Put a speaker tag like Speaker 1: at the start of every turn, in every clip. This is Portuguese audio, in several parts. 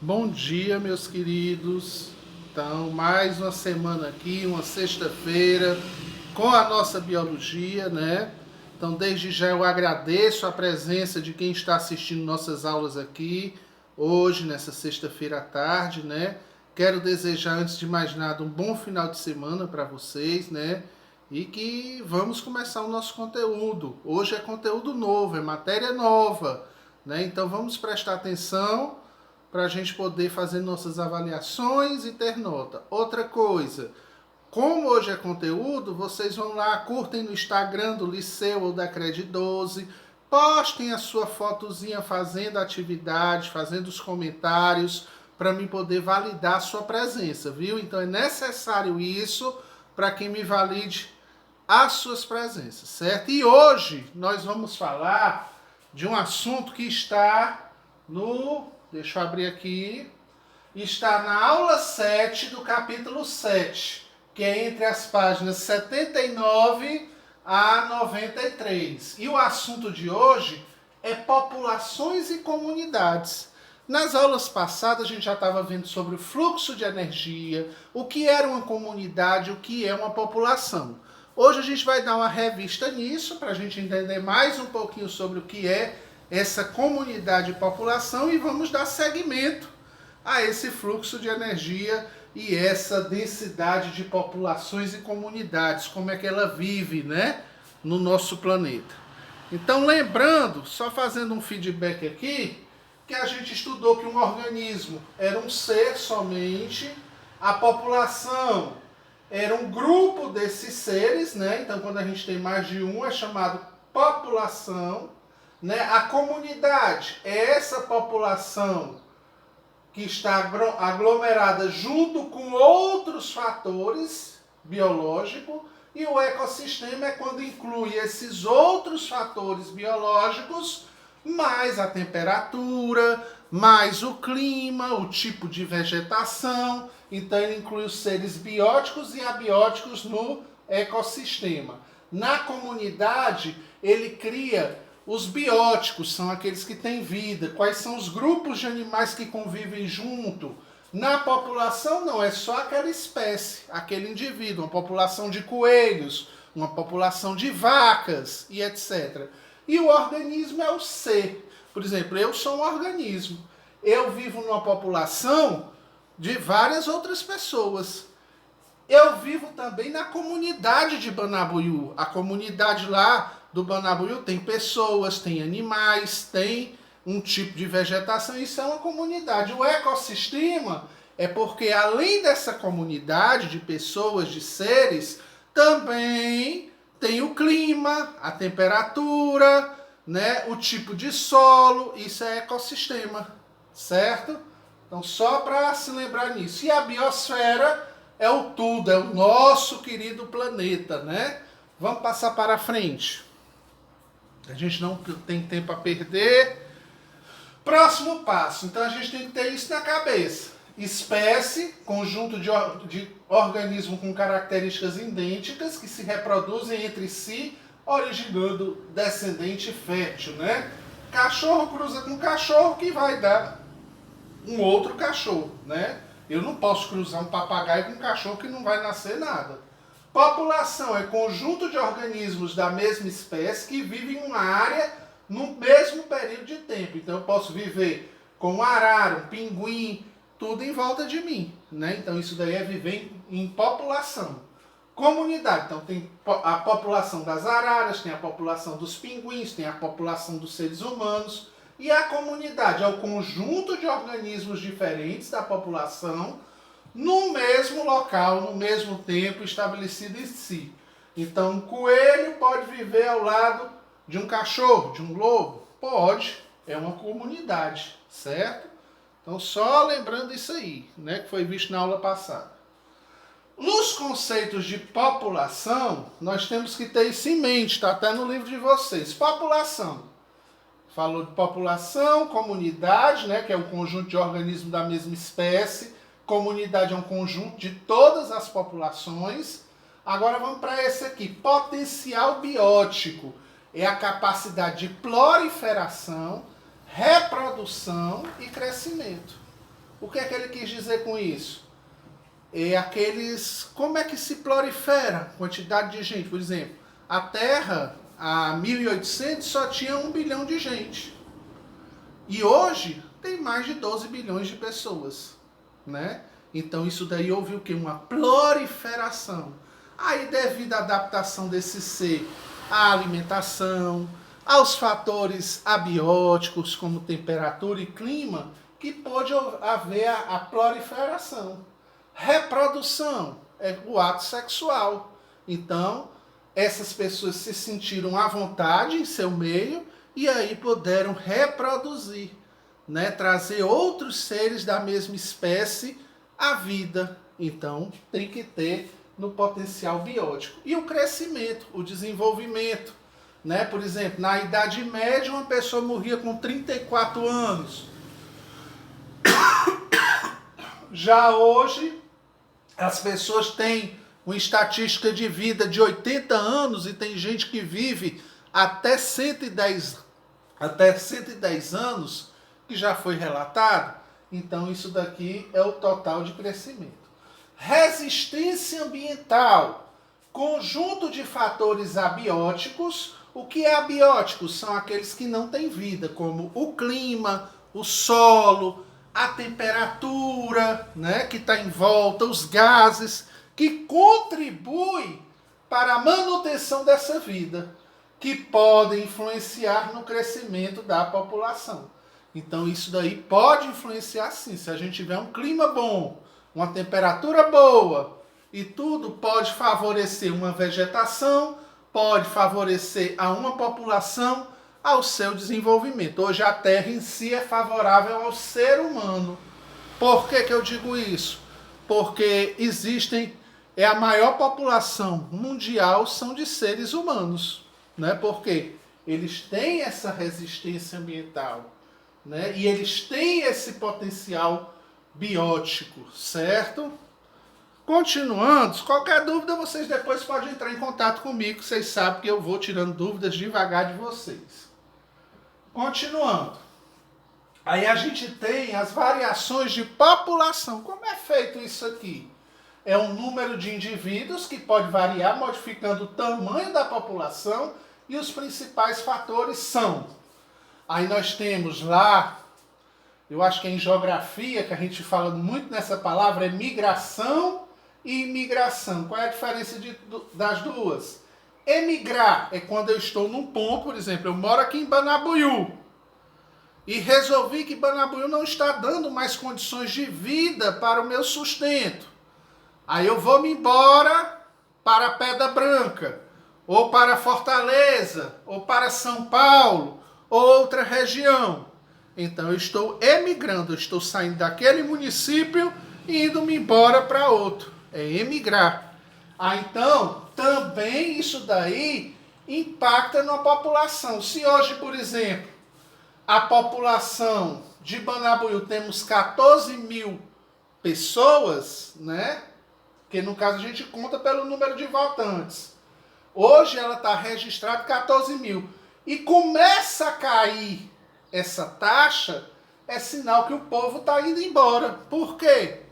Speaker 1: Bom dia, meus queridos. Então, mais uma semana aqui, uma sexta-feira, com a nossa biologia, né? Então, desde já eu agradeço a presença de quem está assistindo nossas aulas aqui, hoje, nessa sexta-feira à tarde, né? Quero desejar, antes de mais nada, um bom final de semana para vocês, né? E que vamos começar o nosso conteúdo. Hoje é conteúdo novo, é matéria nova, né? Então, vamos prestar atenção para a gente poder fazer nossas avaliações e ter nota. Outra coisa, como hoje é conteúdo, vocês vão lá, curtem no Instagram do Liceu ou da Cred 12, postem a sua fotozinha fazendo a atividade, fazendo os comentários, para mim poder validar a sua presença, viu? Então é necessário isso para que me valide as suas presenças, certo? E hoje nós vamos falar de um assunto que está no... Deixa eu abrir aqui. Está na aula 7 do capítulo 7, que é entre as páginas 79 a 93. E o assunto de hoje é populações e comunidades. Nas aulas passadas a gente já estava vendo sobre o fluxo de energia, o que era uma comunidade, o que é uma população. Hoje a gente vai dar uma revista nisso, para a gente entender mais um pouquinho sobre o que é essa comunidade e população e vamos dar seguimento a esse fluxo de energia e essa densidade de populações e comunidades, como é que ela vive, né, no nosso planeta. Então, lembrando, só fazendo um feedback aqui, que a gente estudou que um organismo era um ser somente, a população era um grupo desses seres, né? Então, quando a gente tem mais de um, é chamado população. Né? A comunidade é essa população que está aglomerada junto com outros fatores biológicos, e o ecossistema é quando inclui esses outros fatores biológicos, mais a temperatura, mais o clima, o tipo de vegetação. Então ele inclui os seres bióticos e abióticos no ecossistema. Na comunidade, ele cria os bióticos, são aqueles que têm vida. Quais são os grupos de animais que convivem junto? Na população, não, é só aquela espécie, aquele indivíduo. Uma população de coelhos, uma população de vacas e etc. E o organismo é o ser. Por exemplo, eu sou um organismo. Eu vivo numa população de várias outras pessoas. Eu vivo também na comunidade de Banabuiú. A comunidade lá do Banabuiú tem pessoas, tem animais, tem um tipo de vegetação. Isso é uma comunidade. O ecossistema é porque além dessa comunidade de pessoas, de seres, também tem o clima, a temperatura, né, o tipo de solo. Isso é ecossistema, certo? Então só para se lembrar nisso. E a biosfera é o tudo, é o nosso querido planeta, né? Vamos passar para frente. A gente não tem tempo a perder. Próximo passo. Então a gente tem que ter isso na cabeça. Espécie, conjunto de organismo com características idênticas que se reproduzem entre si, originando descendente fértil, né? Cachorro cruza com cachorro que vai dar um outro cachorro, né? Eu não posso cruzar um papagaio com um cachorro que não vai nascer nada. População é conjunto de organismos da mesma espécie que vivem em uma área no mesmo período de tempo. Então eu posso viver com um arara, um pinguim, tudo em volta de mim, né? Então isso daí é viver em população. Comunidade, então tem a população das araras, tem a população dos pinguins, tem a população dos seres humanos. E a comunidade é o conjunto de organismos diferentes da população no mesmo local, no mesmo tempo estabelecido em si. Então, um coelho pode viver ao lado de um cachorro, de um lobo? Pode, é uma comunidade, certo? Então, só lembrando isso aí, né, que foi visto na aula passada. Nos conceitos de população, nós temos que ter isso em mente, está até no livro de vocês. População. Falou de população, comunidade, né, que é um conjunto de organismos da mesma espécie. Comunidade é um conjunto de todas as populações. Agora vamos para esse aqui. Potencial biótico é a capacidade de proliferação, reprodução e crescimento. O que é que ele quis dizer com isso? Como é que se prolifera a quantidade de gente? Por exemplo, a Terra, há 1800, só tinha 1 bilhão de gente. E hoje tem mais de 12 bilhões de pessoas, né? Então isso daí houve o quê? Uma proliferação. Aí devido à adaptação desse ser à alimentação, aos fatores abióticos como temperatura e clima, que pode haver a proliferação. Reprodução é o ato sexual. Então, essas pessoas se sentiram à vontade em seu meio e aí puderam reproduzir, né? Trazer outros seres da mesma espécie à vida. Então, tem que ter no potencial biótico. E o crescimento, o desenvolvimento, né? Por exemplo, na Idade Média, uma pessoa morria com 34 anos. Já hoje, as pessoas têm uma estatística de vida de 80 anos e tem gente que vive até 110 anos, que já foi relatado. Então, isso daqui é o total de crescimento. Resistência ambiental, conjunto de fatores abióticos. O que é abióticos? São aqueles que não têm vida, como o clima, o solo, a temperatura, né, que está em volta, os gases, que contribuem para a manutenção dessa vida, que podem influenciar no crescimento da população. Então isso daí pode influenciar sim, se a gente tiver um clima bom, uma temperatura boa, e tudo pode favorecer uma vegetação, pode favorecer a uma população ao seu desenvolvimento. Hoje a Terra em si é favorável ao ser humano. Por que eu digo isso? Porque a maior população mundial são de seres humanos, né? Porque eles têm essa resistência ambiental, né? E eles têm esse potencial biótico, certo? Continuando, qualquer dúvida vocês depois podem entrar em contato comigo, vocês sabem que eu vou tirando dúvidas devagar de vocês. Continuando, aí a gente tem as variações de população. Como é feito isso aqui? É um número de indivíduos que pode variar modificando o tamanho da população e os principais fatores são. Aí nós temos lá, eu acho que é em geografia que a gente fala muito nessa palavra, é migração e imigração. Qual é a diferença das duas? Emigrar é quando eu estou num ponto, por exemplo, eu moro aqui em Banabuiú e resolvi que Banabuiú não está dando mais condições de vida para o meu sustento. Aí eu vou me embora para Pedra Branca, ou para Fortaleza, ou para São Paulo, ou outra região. Então eu estou emigrando, eu estou saindo daquele município e indo-me embora para outro. É emigrar. Então, também isso daí impacta na população. Se hoje, por exemplo, a população de Banabuiú temos 14 mil pessoas, né? Porque no caso a gente conta pelo número de votantes. Hoje ela está registrada 14 mil. E começa a cair essa taxa, é sinal que o povo está indo embora. Por quê?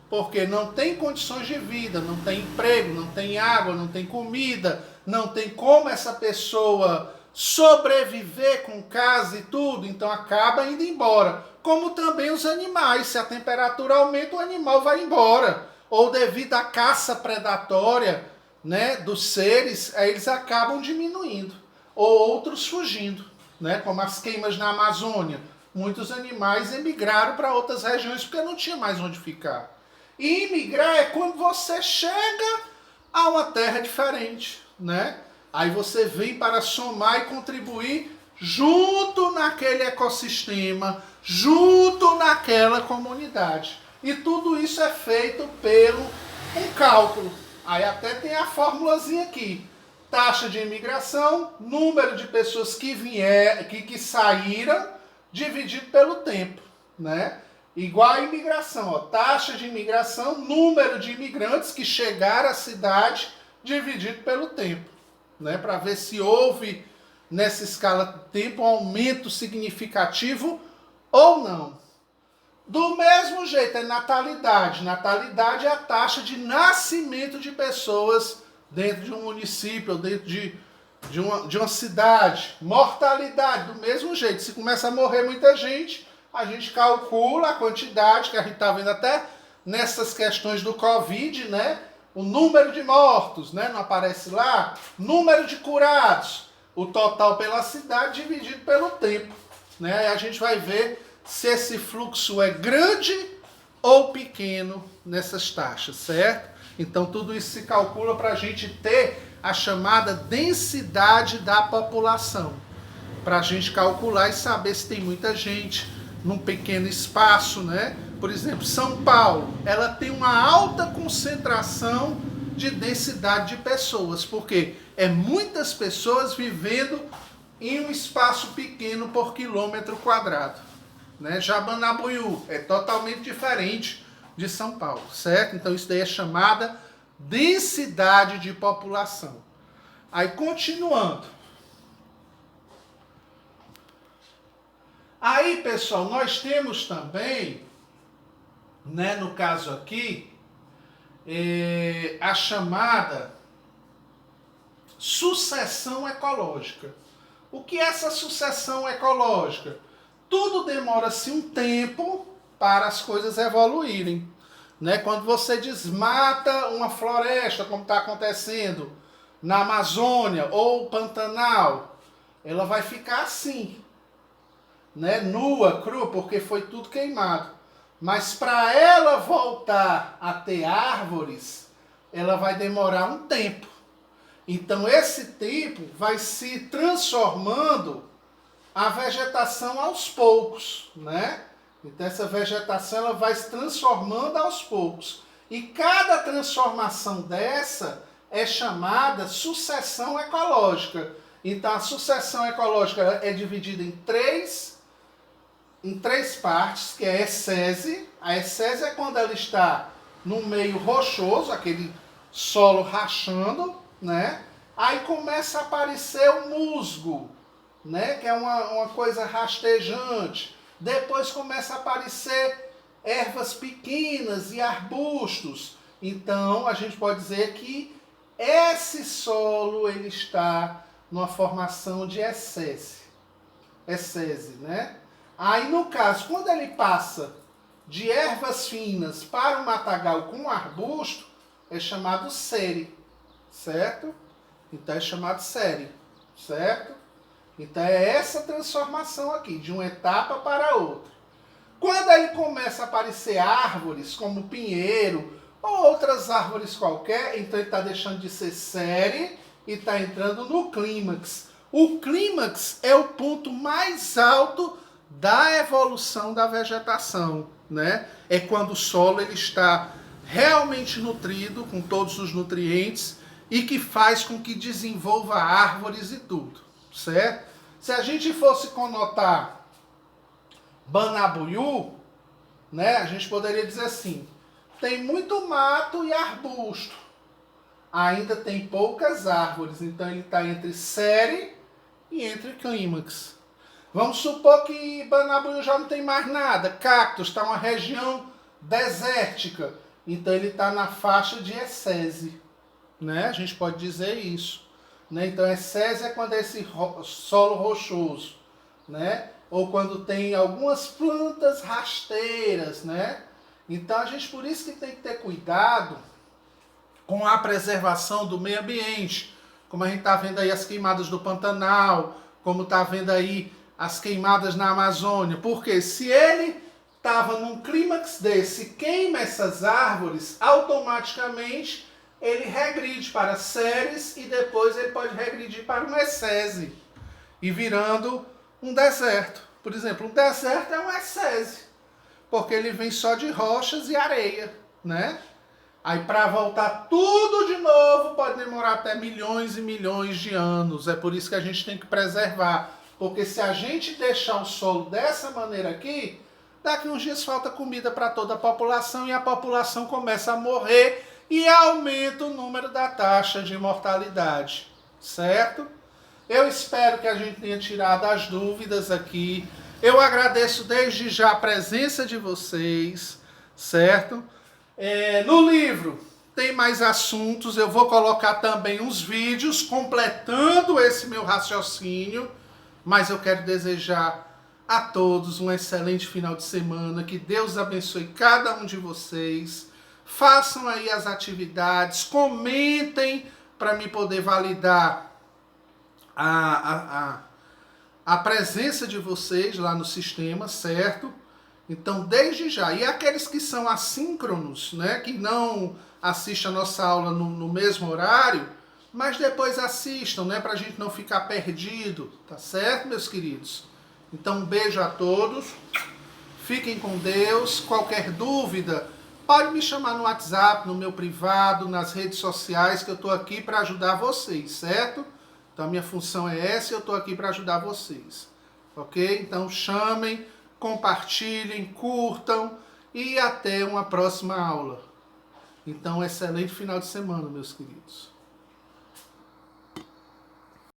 Speaker 1: Porque não tem condições de vida, não tem emprego, não tem água, não tem comida, não tem como essa pessoa sobreviver com casa e tudo, então acaba indo embora. Como também os animais, se a temperatura aumenta, o animal vai embora. Ou devido à caça predatória, né, dos seres, aí eles acabam diminuindo. Ou outros fugindo, né, como as queimas na Amazônia. Muitos animais emigraram para outras regiões porque não tinha mais onde ficar. E imigrar é quando você chega a uma terra diferente, né? Aí você vem para somar e contribuir junto naquele ecossistema, junto naquela comunidade. E tudo isso é feito pelo um cálculo. Aí até tem a formulazinha aqui. Taxa de imigração, número de pessoas que saíram, dividido pelo tempo, né? Igual a imigração, ó, taxa de imigração, número de imigrantes que chegaram à cidade, dividido pelo tempo, né? Para ver se houve, nessa escala de tempo, um aumento significativo ou não. Do mesmo jeito, é natalidade. Natalidade é a taxa de nascimento de pessoas dentro de um município, ou dentro de uma cidade. Mortalidade, do mesmo jeito. Se começa a morrer muita gente, a gente calcula a quantidade, que a gente está vendo até nessas questões do Covid, né? O número de mortos, né? Não aparece lá? Número de curados. O total pela cidade dividido pelo tempo, né? Aí a gente vai ver se esse fluxo é grande ou pequeno nessas taxas, certo? Então tudo isso se calcula para a gente ter a chamada densidade da população. Para a gente calcular e saber se tem muita gente num pequeno espaço, né? Por exemplo, São Paulo, ela tem uma alta concentração de densidade de pessoas, porque é muitas pessoas vivendo em um espaço pequeno por quilômetro quadrado. Né? Jabanabuiú é totalmente diferente de São Paulo, certo? Então isso daí é chamada densidade de população. Aí continuando. Aí, pessoal, nós temos também, né, no caso aqui, a chamada sucessão ecológica. O que é essa sucessão ecológica? Tudo demora-se um tempo para as coisas evoluírem. Né? Quando você desmata uma floresta, como está acontecendo na Amazônia ou Pantanal, ela vai ficar assim, né? Nua, crua, porque foi tudo queimado. Mas para ela voltar a ter árvores, ela vai demorar um tempo. Então esse tempo vai se transformando a vegetação aos poucos, né? Então essa vegetação ela vai se transformando aos poucos. E cada transformação dessa é chamada sucessão ecológica. Então a sucessão ecológica é dividida em três partes, que é a ecese. A ecese é quando ela está no meio rochoso, aquele solo rachando, né? Aí começa a aparecer o musgo, né? Que é uma coisa rastejante. Depois começa a aparecer ervas pequenas e arbustos. Então a gente pode dizer que esse solo ele está numa formação de ecese, né? Aí no caso, quando ele passa de ervas finas para o matagal com arbusto, é chamado série, certo? Então é chamado série, certo? Então é essa transformação aqui, de uma etapa para outra. Quando aí começa a aparecer árvores, como pinheiro, ou outras árvores qualquer, então ele está deixando de ser série e está entrando no clímax. O clímax é o ponto mais alto da evolução da vegetação, né? É quando o solo ele está realmente nutrido, com todos os nutrientes, e que faz com que desenvolva árvores e tudo, certo? Se a gente fosse conotar Banabuiú, né, a gente poderia dizer assim, tem muito mato e arbusto, ainda tem poucas árvores, então ele está entre série e entre clímax. Vamos supor que Banabuiú já não tem mais nada, cactos, está uma região desértica, então ele está na faixa de ecese, né? A gente pode dizer isso. Né? Então ecese é quando é esse solo rochoso, né? Ou quando tem algumas plantas rasteiras, né? Então a gente por isso que tem que ter cuidado com a preservação do meio ambiente, como a gente está vendo aí as queimadas do Pantanal, como está vendo aí as queimadas na Amazônia, porque se ele estava num clímax desse, queima essas árvores, automaticamente ele regride para séries e depois ele pode regredir para um ecese e virando um deserto. Por exemplo, um deserto é um ecese, porque ele vem só de rochas e areia, né? Aí para voltar tudo de novo pode demorar até milhões e milhões de anos. É por isso que a gente tem que preservar, porque se a gente deixar o solo dessa maneira aqui, daqui uns dias falta comida para toda a população e a população começa a morrer e aumenta o número da taxa de mortalidade, certo? Eu espero que a gente tenha tirado as dúvidas aqui Eu agradeço desde já a presença de vocês, certo? No livro tem mais assuntos, eu vou colocar também uns vídeos completando esse meu raciocínio, mas eu quero desejar a todos um excelente final de semana, que Deus abençoe cada um de vocês, façam aí as atividades, comentem para me poder validar a presença de vocês lá no sistema, certo? Então, desde já, e aqueles que são assíncronos, né, que não assistem a nossa aula no mesmo horário, mas depois assistam, né, para a gente não ficar perdido, tá certo, meus queridos? Então, um beijo a todos, fiquem com Deus, qualquer dúvida, pode me chamar no WhatsApp, no meu privado, nas redes sociais, que eu estou aqui para ajudar vocês, certo? Então, a minha função é essa e eu estou aqui para ajudar vocês, ok? Então, chamem, compartilhem, curtam e até uma próxima aula. Então, excelente final de semana, meus queridos.